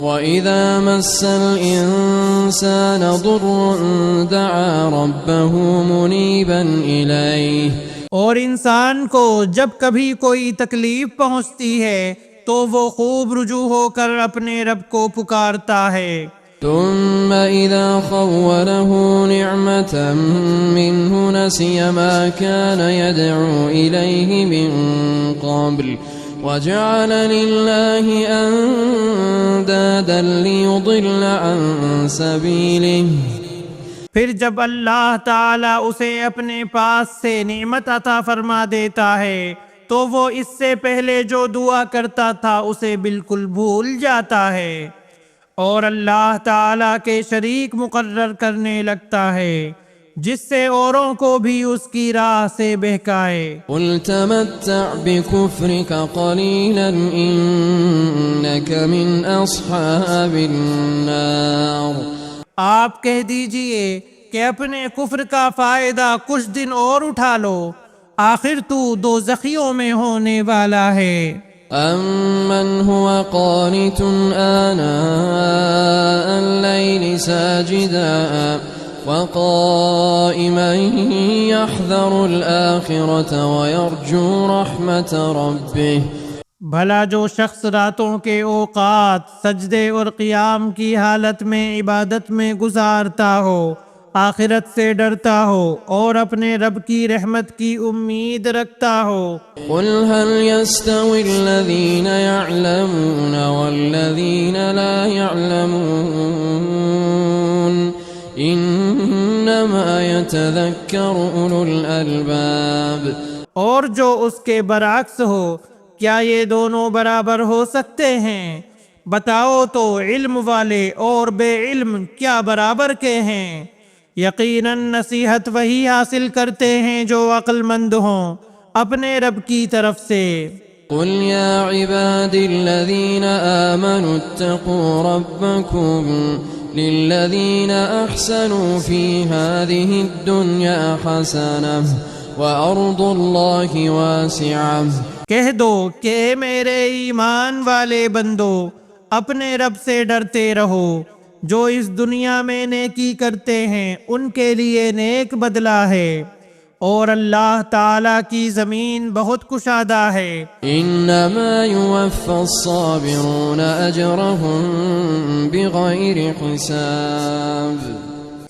وَإِذَا مَسَّ الْإِنسَانَ ضُرٌّ دَعَا رَبَّهُ مُنِيبًا إِلَيْهِ، اور انسان کو جب کبھی کوئی تکلیف پہنچتی ہے تو وہ خوب رجوع ہو کر اپنے رب کو پکارتا ہے۔ ثم إذا خوله نعمة منه نسي ما كان يدعو إليه من قبل وجعل لله أندادا ليضل عن سبيله۔ پھر جب اللہ تعالیٰ اسے اپنے پاس سے نعمت عطا فرما دیتا ہے تو وہ اس سے پہلے جو دعا کرتا تھا اسے بالکل بھول جاتا ہے اور اللہ تعالیٰ کے شریک مقرر کرنے لگتا ہے جس سے اوروں کو بھی اس کی راہ سے بہکائے۔ قل تمتع بكفرك قليلا إنك من أصحاب النار۔ آپ کہہ دیجئے کہ اپنے کفر کا فائدہ کچھ دن اور اٹھا لو، آخر تو دوزخیوں میں ہونے والا ہے۔ أَمَّنْ هُوَ قَانِتٌ آنَاءَ اللَّيْلِ سَاجِدًا وَقَائِمًا يَحْذَرُ الْآخِرَةَ وَيَرْجُو رَحْمَةَ رَبِّهِ۔ بھلا جو شخص راتوں کے اوقات سجدے اور قیام کی حالت میں عبادت میں گزارتا ہو، آخرت سے ڈرتا ہو اور اپنے رب کی رحمت کی امید رکھتا ہو۔ قل هل يستوي الذين يعلمون والذين لا يعلمون انما يتذكر اولو الالباب۔ اور جو اس کے برعکس ہو، کیا یہ دونوں برابر ہو سکتے ہیں؟ بتاؤ تو علم والے اور بے علم کیا برابر کے ہیں؟ یقیناً نصیحت وہی حاصل کرتے ہیں جو عقل مند ہوں اپنے رب کی طرف سے۔ قل يا عبادي الذين آمنوا اتقوا ربكم للذين أحسنوا في هذه الدنيا حسنة وأرض الله واسعة۔ کہہ دو کہ اے میرے ایمان والے بندو، اپنے رب سے ڈرتے رہو، جو اس دنیا میں نیکی کرتے ہیں ان کے لیے نیک بدلہ ہے، اور اللہ تعالیٰ کی زمین بہت کشادہ ہے۔ انما يوفى الصابرون اجرهم بغیر حساب۔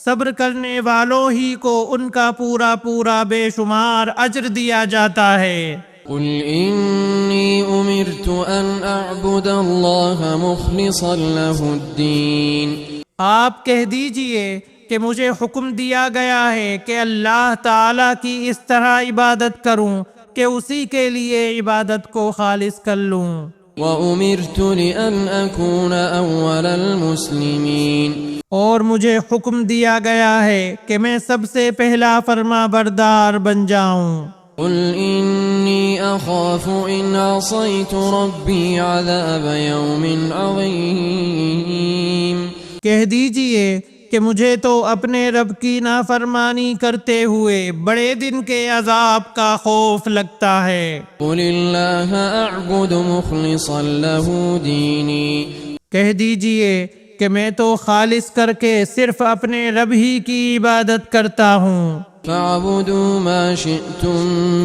صبر کرنے والوں ہی کو ان کا پورا پورا بے شمار اجر دیا جاتا ہے۔ قل انی امرت ان اعبد اللہ مخلصا له الدین۔ آپ کہہ دیجئے کہ مجھے حکم دیا گیا ہے کہ اللہ تعالیٰ کی اس طرح عبادت کروں کہ اسی کے لیے عبادت کو خالص کر لوں۔ وَأُمِرْتُ لِأَنْ أَكُونَ أَوَّلَ الْمُسْلِمِينَ۔ اور مجھے حکم دیا گیا ہے کہ میں سب سے پہلا فرما بردار بن جاؤں۔ قُلْ إِنِّي أَخَافُ إِنْ عَصَيْتُ رَبِّي عَذَابَ يَوْمٍ عَظِيمٍ۔ کہہ دیجئے کہ مجھے تو اپنے رب کی نافرمانی کرتے ہوئے بڑے دن کے عذاب کا خوف لگتا ہے۔ قُلِ اللَّهَ أَعْبُدُ مُخْلِصًا لَهُ دِينِي۔ کہہ دیجئے کہ میں تو خالص کر کے صرف اپنے رب ہی کی عبادت کرتا ہوں۔ فَاعْبُدُوا مَا شِئْتُم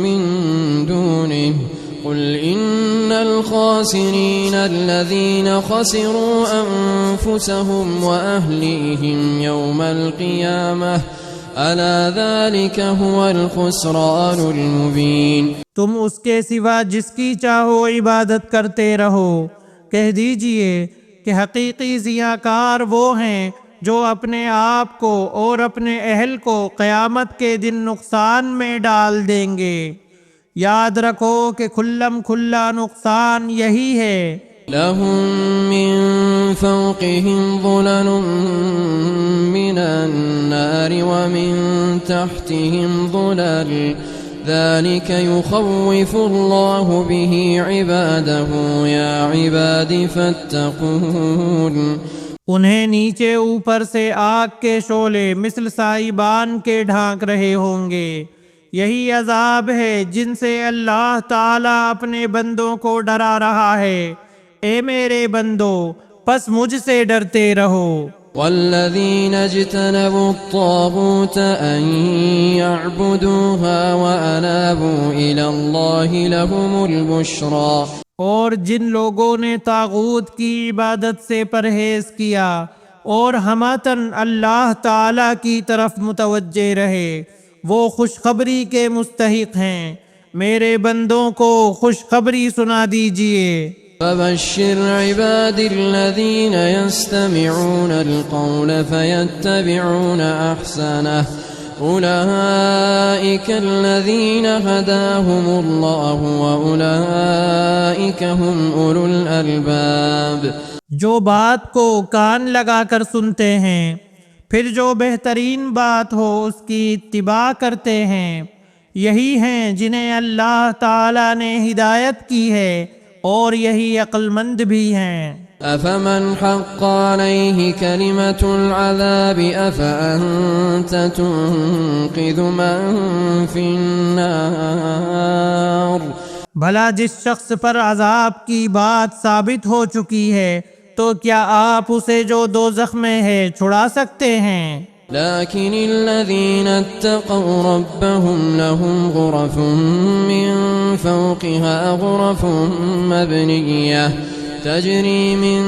مِّن دُونِهِ قُلْ إِنَّ الْخَاسِرِينَ الَّذِينَ خَسِرُوا أَنفُسَهُمْ وَأَهْلِيهِمْ يَوْمَ الْقِيَامَةِ أَلَا ذَلِكَ هُوَ الْخُسْرَانُ الْمُبِينُ۔ تم اس کے سوا جس کی چاہو عبادت کرتے رہو، کہہ دیجئے کہ حقیقی ضیاءکار وہ ہیں جو اپنے آپ کو اور اپنے اہل کو قیامت کے دن نقصان میں ڈال دیں گے۔ یاد رکھو کہ کھلم کھلا نقصان یہی ہے۔ لَهُم مِّن فَوْقِهِمْ ظُلَلٌ مِّنَ النَّارِ وَمِن تَحْتِهِمْ ظُلَلٌ ذَلِكَ يُخَوِّفُ اللَّهُ بِهِ عِبَادَهُ يَا عِبَادِ فَاتَّقُونِ۔ انہیں نیچے اوپر سے آگ کے شعلے مثل سائبان کے ڈھانک رہے ہوں گے۔ یہی عذاب ہے جن سے اللہ تعالیٰ اپنے بندوں کو ڈرا رہا ہے۔ اے میرے بندو، پس مجھ سے ڈرتے رہو۔ والذين اجتنبوا الطاغوت أن يعبدوها وأنابوا إلى الله لهم البشرى۔ اور جن لوگوں نے طاغوت کی عبادت سے پرہیز کیا اور ہماتن اللہ تعالی کی طرف متوجہ رہے، وہ خوشخبری کے مستحق ہیں۔ میرے بندوں کو خوشخبری سنا دیجئے۔ فبشر عباد الذين يستمعون القول فيتبعون أحسنه أولئك الذين هداهم الله وأولئك هم أولو الألباب۔ جو بات کو کان لگا کر سنتے ہیں، پھر جو بہترین بات ہو اس کی اتباع کرتے ہیں، یہی ہیں جنہیں اللہ تعالی نے ہدایت کی ہے اور یہی عقل مند بھی ہیں۔ أفمن حق عليه كلمة العذاب أفأنت تنقذ من في النار۔ بھلا جس شخص پر عذاب کی بات ثابت ہو چکی ہے تو کیا آپ اسے جو دوزخ میں ہے چھڑا سکتے ہیں؟ لكن الذين اتقوا ربهم لهم غرف من فوقها غرف مبنية تجري من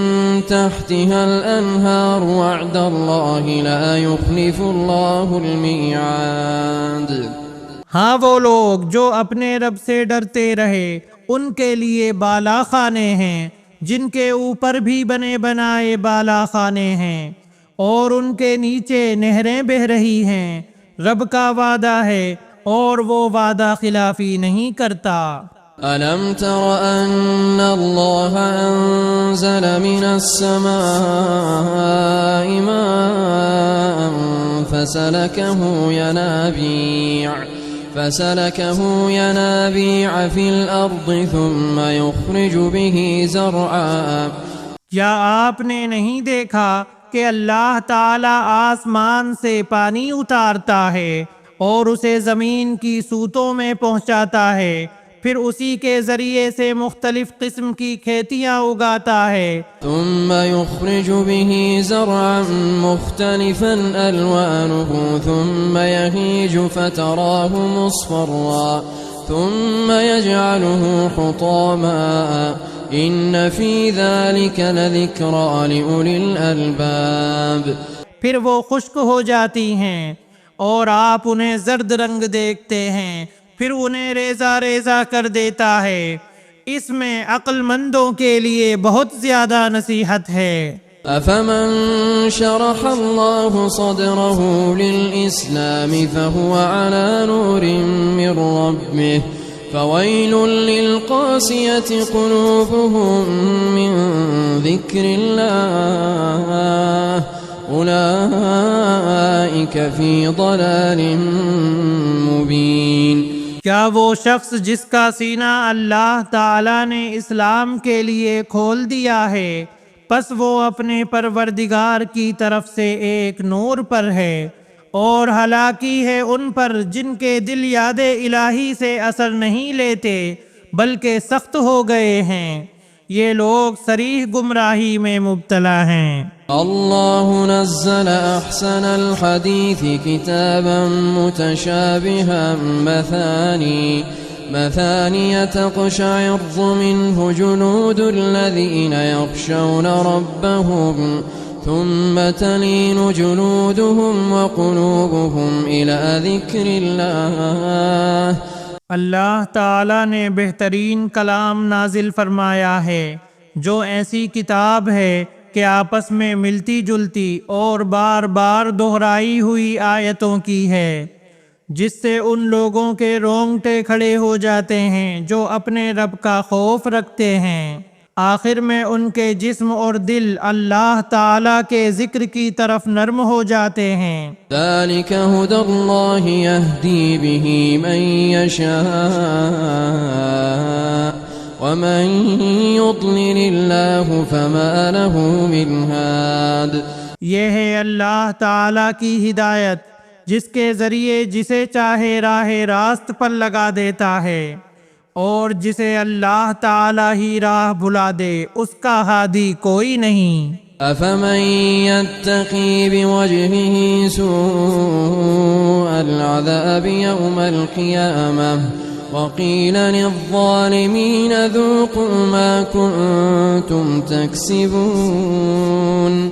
تحتها الأنهار وعد الله لا يخلف الله الميعاد۔ ہاں وہ لوگ جو اپنے رب سے ڈرتے رہے ان کے لیے بالا خانے ہیں، جن کے اوپر بھی بنے بنائے بالا خانے ہیں اور ان کے نیچے نہریں بہہ رہی ہیں۔ رب کا وعدہ ہے اور وہ وعدہ خلافی نہیں کرتا۔ ألم تر أن الله أنزل من السماء ماء فسلكه ينابيع في الأرض ثم يخرج به زرعا۔ کیا آپ نے نہیں دیکھا کہ اللہ تعالی آسمان سے پانی اتارتا ہے اور اسے زمین کی سوتوں میں پہنچاتا ہے، پھر اسی کے ذریعے سے مختلف قسم کی کھیتیاں اگاتا ہے۔ ثم يخرج به زرعا مختلفا ألوانه ثم يهيج فتراه مصفرا ثم يجعله حطاما إن في ذلك لذكرى لأولي الألباب۔ پھر وہ خشک ہو جاتی ہیں اور آپ انہیں زرد رنگ دیکھتے ہیں، پھر انہیں ریزہ ریزہ کر دیتا ہے، اس میں عقل مندوں کے لیے بہت زیادہ نصیحت ہے۔ أفمن شرح الله صدره للإسلام فهو على نور من ربه فويل للقاسية قلوبهم من ذكر الله أولئك في ضلال مبين۔ کیا وہ شخص جس کا سینہ اللہ تعالی نے اسلام کے لیے کھول دیا ہے، پس وہ اپنے پروردگار کی طرف سے ایک نور پر ہے، اور ہلاکی ہے ان پر جن کے دل یاد الہی سے اثر نہیں لیتے بلکہ سخت ہو گئے ہیں، یہ لوگ صریح گمراہی میں مبتلا ہیں۔ اللہ نزل احسن الحدیث کتابا متشابہا مثانی تقشعر منه جلود الذین یخشون ربهم ثم تلين جلودهم وقلوبهم إلى ذكر الله۔ اللہ تعالی نے بہترین کلام نازل فرمایا ہے جو ایسی کتاب ہے کہ آپس میں ملتی جلتی اور بار بار دہرائی ہوئی آیتوں کی ہے، جس سے ان لوگوں کے رونگٹے کھڑے ہو جاتے ہیں جو اپنے رب کا خوف رکھتے ہیں، آخر میں ان کے جسم اور دل اللہ تعالی کے ذکر کی طرف نرم ہو جاتے ہیں۔ ذلك هدى الله يهدي به من يشاء ومن يضلل الله فما له من هاد۔ یہ ہے اللہ تعالی کی ہدایت جس کے ذریعے جسے چاہے راہ راست پر لگا دیتا ہے، اور جسے اللہ تعالی ہی راہ بھلا دے اس کا ہادی کوئی نہیں۔ أفمن يتقي بوجهه سوء العذاب يوم القيامة وقيل للظالمين ذوقوا ما كنتم تكسبون۔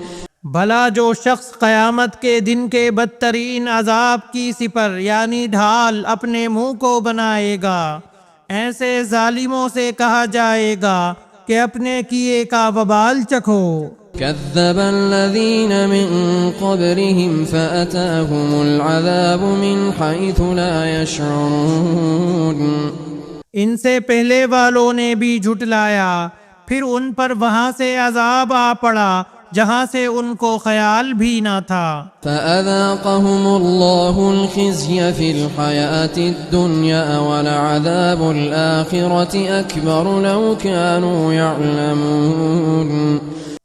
بھلا جو شخص قیامت کے دن کے بدترین عذاب کی سپر یعنی ڈھال اپنے منہ کو بنائے گا، ایسے ظالموں سے کہا جائے گا کہ اپنے کیے کا وبال چکھو۔ كذب الذين من قبلهم فأتاهم العذاب من حيث لا يشعرون۔ ان سے پہلے والوں نے بھی جھٹلایا، پھر ان پر وہاں سے عذاب آ پڑا جہاں سے ان کو خیال بھی نہ تھا۔ فأذاقهم الله الخزي في الحياة الدنيا ولعذاب الآخرة أكبر لو كانوا يعلمون۔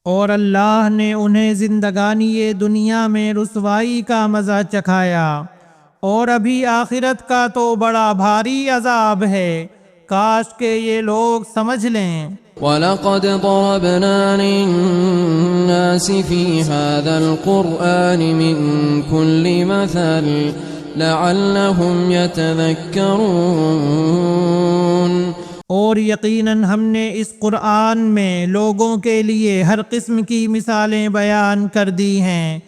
اور اللہ نے انہیں زندگانی دنیا میں رسوائی کا مزہ چکھایا، اور ابھی آخرت کا تو بڑا بھاری عذاب ہے، کاش کہ یہ لوگ سمجھ لیں۔ وَلَقَدْ ضَرَبْنَا لِلنَّاسِ فِي هَذَا الْقُرْآنِ مِنْ كُلِّ مَثَلٍ لَعَلَّهُمْ يَتَذَكَّرُونَ۔ اور یقیناً ہم نے اس قرآن میں لوگوں کے لیے ہر قسم کی مثالیں بیان کر دی ہیں،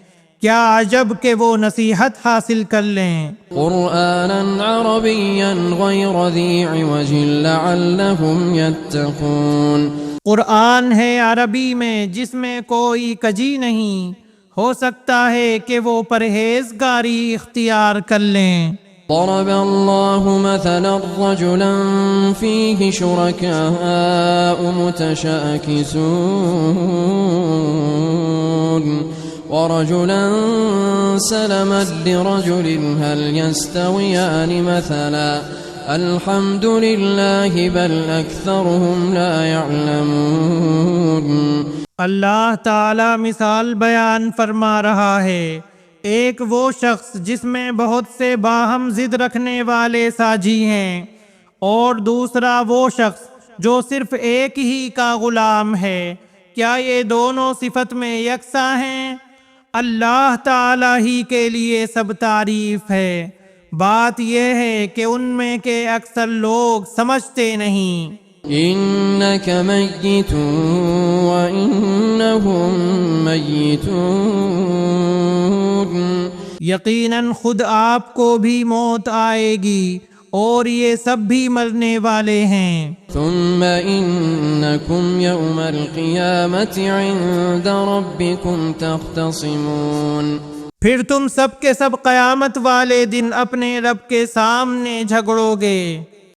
کیا عجب کہ وہ نصیحت حاصل کر لیں۔ قرآناً عربیاً غیر ذی عوج لعلہم یتقون۔ قرآن ہے عربی میں جس میں کوئی کجی نہیں، ہو سکتا ہے کہ وہ پرہیزگاری اختیار کر لیں۔ ضرب اللہ مثلا رجلا فیہ شرکاء متشاکسون ورجلا سلما لرجل هل يستويان مثلا الحمد لله بل أكثرهم لا يعلمون۔ اللہ تعالی مثال بیان فرما رہا ہے، ایک وہ شخص جس میں بہت سے باہم ضد رکھنے والے ساجی ہیں، اور دوسرا وہ شخص جو صرف ایک ہی کا غلام ہے، کیا یہ دونوں صفت میں یکساں ہیں؟ اللہ تعالی ہی کے لیے سب تعریف ہے، بات یہ ہے کہ ان میں کے اکثر لوگ سمجھتے نہیں۔ انک میت وانہم میتون۔ یقیناً خود آپ کو بھی موت آئے گی اور یہ سب بھی مرنے والے ہیں۔ ثم انکم یوم القیامت عند ربکم تختصمون۔ پھر تم سب کے سب قیامت والے دن اپنے رب کے سامنے جھگڑو گے۔